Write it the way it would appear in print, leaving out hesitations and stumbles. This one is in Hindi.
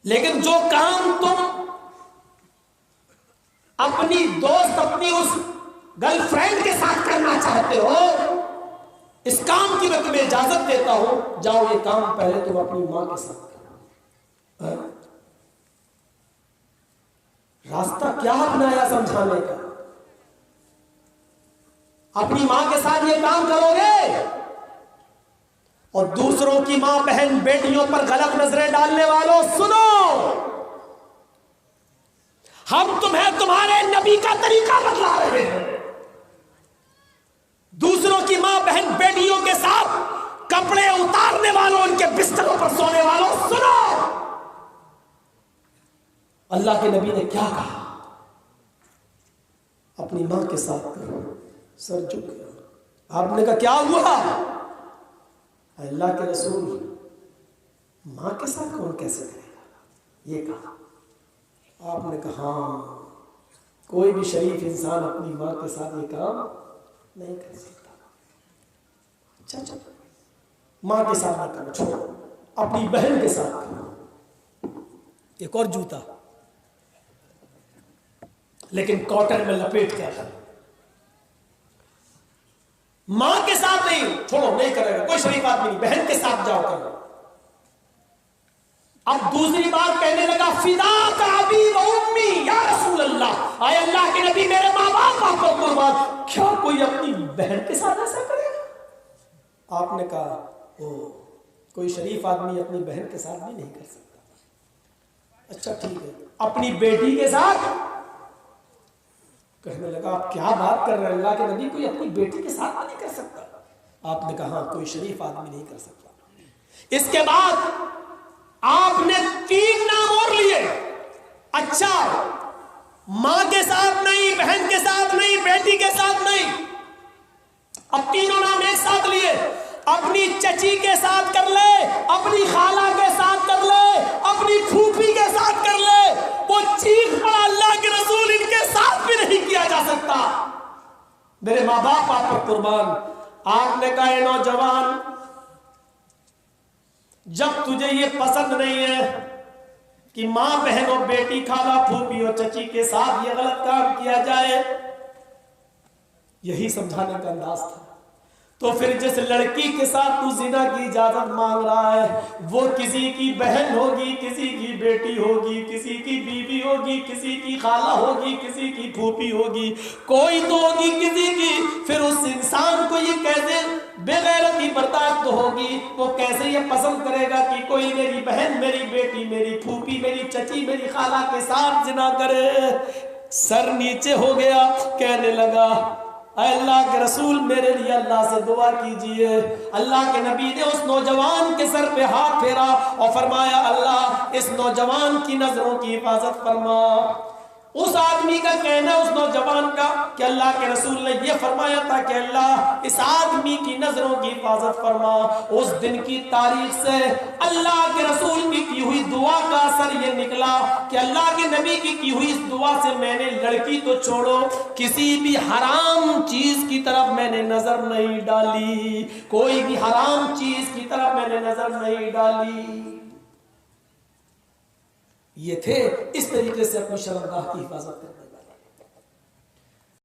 लेकिन जो काम तुम अपनी दोस्त, अपनी उस गर्लफ्रेंड के साथ करना चाहते हो, इस काम की मैं तुम्हें इजाजत देता हूं, जाओ ये काम पहले तुम अपनी मां के साथ करो। रास्ता क्या अपनाया समझाने का? अपनी मां के साथ ये काम करोगे और दूसरों की मां, बहन, बेटियों पर गलत नजरें डालने वालों सुनो, हम तुम्हें तुम्हारे नबी का तरीका बतला रहे हैं। दूसरों की मां, बहन, बेटियों के साथ कपड़े उतारने वालों, उनके बिस्तरों पर सोने वालों सुनो, अल्लाह के नबी ने क्या कहा? अपनी मां के साथ करो। सर झुक गया। आपने कहा क्या हुआ? अल्लाह के रसूल, मां के साथ कौन कैसे करेगा? ये कहा। आपने कहा हाँ, कोई भी शरीफ इंसान अपनी मां के साथ ये काम नहीं कर सकता। अच्छा चलो, मां के साथ ना करो, छोड़ो, अपनी बहन के साथ करो। एक और जूता, लेकिन कॉटन में लपेट के आता। मां के साथ नहीं, छोड़ो, नहीं करेगा, कोई शरीफ आदमी नहीं, बहन के साथ जाओ करो। अब दूसरी बात कहने लगा, फिदा का अबी व उम्मी या रसूल अल्लाह, आए अल्लाह के नबी, मेरे मां बाप आपको कुर्बान, क्या कोई अपनी बहन के साथ ऐसा करेगा? आपने कहा ओ, कोई शरीफ आदमी अपनी बहन के साथ भी नहीं कर सकता। अच्छा ठीक है, अपनी बेटी के साथ? कहने लगा आप क्या बात कर रहे हैं अल्लाह के नबी, कोई अपनी बेटी के साथ नहीं कर सकता। आपने कहा कोई शरीफ आदमी नहीं कर सकता। इसके बाद आपने 3 नाम और लिए। अच्छा, मां के साथ नहीं, बहन के साथ नहीं, बेटी के साथ नहीं, अब तीनों नाम एक साथ लिए। अपनी चची के साथ कर ले, अपनी खाला के साथ कर ले, अपनी फूफी के साथ कर ले। वो चीख पड़ा अल्लाह के रसूल, इनके साथ भी नहीं किया जा सकता, मेरे माँ बाप आप पर कुर्बान। आपने कहा नौजवान, जब तुझे ये पसंद नहीं है कि मां, बहन और बेटी, खाला, फूफी और चची के साथ ये गलत काम किया जाए, यही समझाने का अंदाज था, तो फिर जिस लड़की के साथ तू जिना की इजाजत मांग रहा है, वो किसी की बहन होगी, किसी की बेटी होगी, किसी की बीवी होगी, किसी की खाला होगी, किसी की फूफी होगी, कोई तो होगी किसी की। फिर उस इंसान को ये कैसे बेगैरती बर्दाश्त होगी, वो कैसे ये पसंद करेगा कि कोई मेरी बहन, मेरी बेटी, मेरी फूफी, मेरी चची, मेरी खाला के साथ जिना करे? सर नीचे हो गया, कहने लगा अल्लाह के रसूल, मेरे लिए अल्लाह से दुआ कीजिए। अल्लाह के नबी ने उस नौजवान के सर पे हाथ फेरा और फरमाया अल्लाह इस नौजवान की नजरों की हिफाजत फरमा। उस आदमी का कहना, उस नौजवान का, कि अल्लाह के रसूल ने यह फरमाया था कि अल्लाह इस आदमी की नजरों की हिफाजत फरमा। उस दिन की तारीख से अल्लाह के रसूल की हुई दुआ का असर यह निकला कि अल्लाह के नबी की हुई इस दुआ से मैंने लड़की तो छोड़ो, किसी भी हराम चीज की तरफ मैंने नजर नहीं डाली, कोई भी हराम चीज की तरफ मैंने नजर नहीं डाली। ये थे इस तरीके से अपनी शर्मगाह की हिफाजत करते।